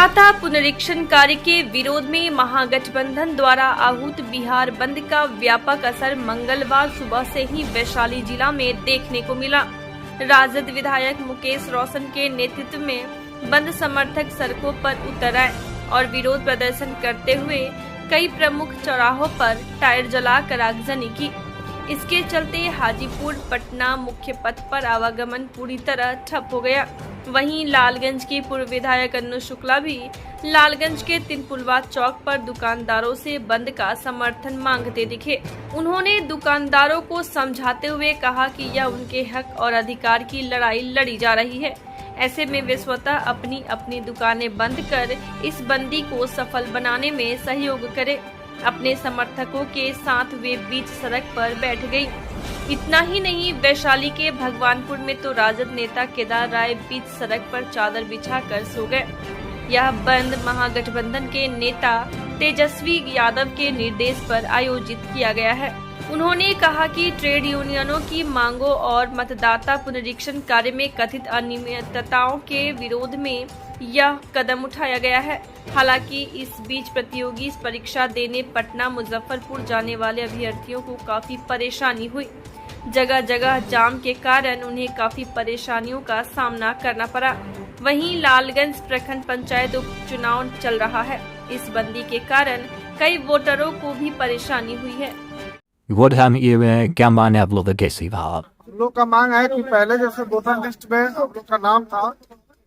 मतदाता पुनरीक्षण कार्य के विरोध में महागठबंधन द्वारा आहूत बिहार बंद का व्यापक असर मंगलवार सुबह से ही वैशाली जिला में देखने को मिला। राजद विधायक मुकेश रोशन के नेतृत्व में बंद समर्थक सड़कों पर उतर आए और विरोध प्रदर्शन करते हुए कई प्रमुख चौराहों पर टायर जलाकर आगजनी की। इसके चलते हाजीपुर पटना मुख्य पथ पर आवागमन पूरी तरह ठप हो गया। वहीं लालगंज के पूर्व विधायक अन्नू शुक्ला भी लालगंज के तिनपुलवा चौक पर दुकानदारों से बंद का समर्थन मांगते दिखे। उन्होंने दुकानदारों को समझाते हुए कहा कि यह उनके हक और अधिकार की लड़ाई लड़ी जा रही है। ऐसे में वे स्वतः अपनी अपनी दुकानें बंद कर इस बंदी को सफल बनाने में सहयोग करें। अपने समर्थकों के साथ वे बीच सड़क पर बैठ गई। इतना ही नहीं, वैशाली के भगवानपुर में तो राजद नेता केदार राय बीच सड़क पर चादर बिछाकर सो गए। यह बंद महागठबंधन के नेता तेजस्वी यादव के निर्देश पर आयोजित किया गया है। उन्होंने कहा कि ट्रेड यूनियनों की मांगों और मतदाता पुनरीक्षण कार्य में कथित अनियमितताओं के विरोध में यह कदम उठाया गया है। हालांकि इस बीच प्रतियोगी परीक्षा देने पटना मुजफ्फरपुर जाने वाले अभ्यर्थियों को काफी परेशानी हुई। जगह जगह जाम के कारण उन्हें काफी परेशानियों का सामना करना पड़ा। वहीं लालगंज प्रखंड पंचायत उपचुनाव चल रहा है। इस बंदी के कारण कई वोटरों को भी परेशानी हुई है। वोट हम ये क्या मांग है आप लोग कैसी भाव? हम लोग का मांग है कि पहले जैसे वोटर लिस्ट में हम लोग का नाम था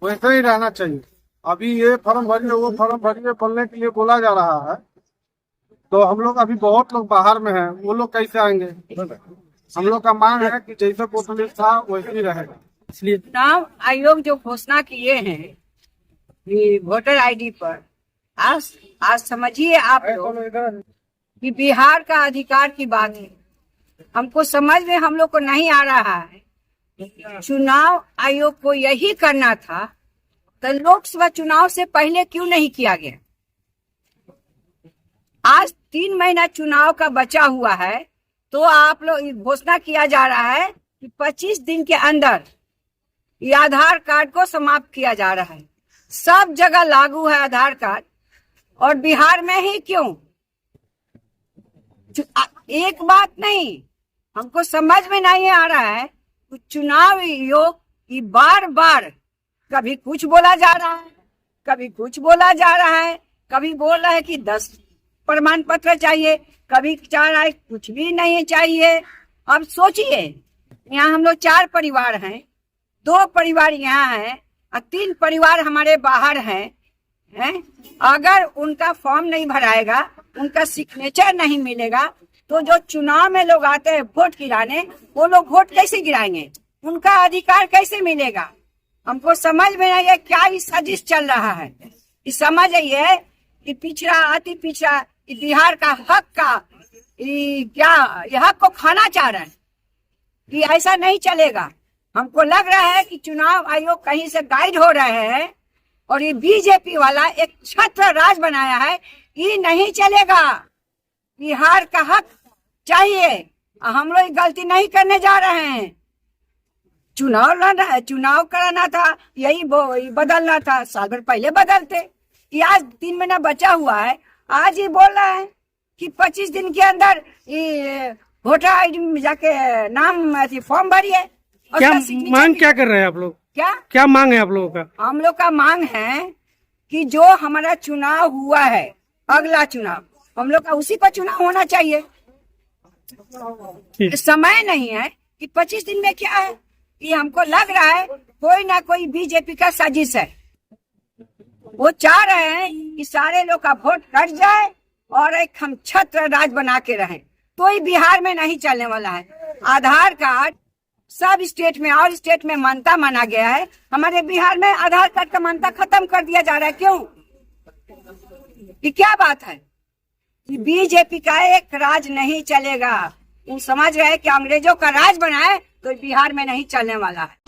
वैसे ही रहना चाहिए। अभी ये फॉर्म भरिए वो फॉर्म भरिए बोलने के लिए बोला जा रहा है, तो हम लोग अभी बहुत लोग बाहर में हैं, वो लोग कैसे आएंगे? हम लोग का मांग है कि जैसे वोटर लिस्ट था वैसे ही रहेगा। इसलिए चुनाव आयोग जो घोषणा किए हैं कि वोटर आईडी पर, आज समझिए आप लोग कि बिहार का अधिकार की बात है। हमको समझ में हम लोग को नहीं आ रहा है। चुनाव आयोग को यही करना था तो लोकसभा चुनाव से पहले क्यों नहीं किया गया? आज 3 महीना चुनाव का बचा हुआ है, तो आप लोग घोषणा किया जा रहा है कि 25 दिन के अंदर ये आधार कार्ड को समाप्त किया जा रहा है। सब जगह लागू है आधार कार्ड, और बिहार में ही क्यों? एक बात नहीं, हमको समझ में नहीं आ रहा है। चुनाव आयोग की बार बार कभी कुछ बोला जा रहा है, कभी कुछ बोला जा रहा है, कभी बोल रहा है कि 10 प्रमाण पत्र चाहिए, कभी चाह रहा है कुछ भी नहीं चाहिए। अब सोचिए, यहाँ हम लोग 4 परिवार हैं, 2 परिवार यहाँ हैं और 3 परिवार हमारे बाहर हैं। अगर उनका फॉर्म नहीं भराएगा, उनका सिग्नेचर नहीं मिलेगा, तो जो चुनाव में लोग आते हैं वोट गिराने, वो लोग वोट कैसे गिराएंगे? उनका अधिकार कैसे मिलेगा? हमको समझ में नहीं है क्या ये साजिश चल रहा है। ये समझ आइए कि पिछड़ा अति पिछड़ा बिहार का हक का क्या ये हक को खाना चाह रहा है कि ऐसा नहीं चलेगा। हमको लग रहा है कि चुनाव आयोग कहीं से गाइड हो रहे हैं और ये बीजेपी वाला एक छत्र राज बनाया है। ये नहीं चलेगा। बिहार का हक चाहिए, हम लोग गलती नहीं करने जा रहे हैं। चुनाव लड़ना है, चुनाव कराना था, यही बदलना था, साल भर पहले बदलते। ये आज 3 महीना बचा हुआ है, आज ये बोल रहा है कि 25 दिन के अंदर ये वोटर आईडी में जाके नाम फॉर्म भरिए। क्या मांग क्या कर रहे हैं आप लोग? क्या मांग है आप लोगों का? हम लोग का मांग है कि जो हमारा चुनाव हुआ है, अगला चुनाव हम लोग का उसी पर चुनाव होना चाहिए। समय नहीं है कि 25 दिन में क्या है। ये हमको लग रहा है कोई ना कोई बीजेपी का साजिश है। वो चाह रहे हैं कि सारे लोग का वोट कट जाए और एक हम छत्र राज बना के रहें, तो ये बिहार में नहीं चलने वाला है। आधार कार्ड सब स्टेट में और स्टेट में मान्यता माना गया है, हमारे बिहार में आधार कार्ड का मान्यता खत्म कर दिया जा रहा है। क्यों? ये क्या बात है? बीजेपी का एक राज नहीं चलेगा। वो समझ रहे हैं कि अंग्रेजों का राज बनाए, तो बिहार में नहीं चलने वाला है।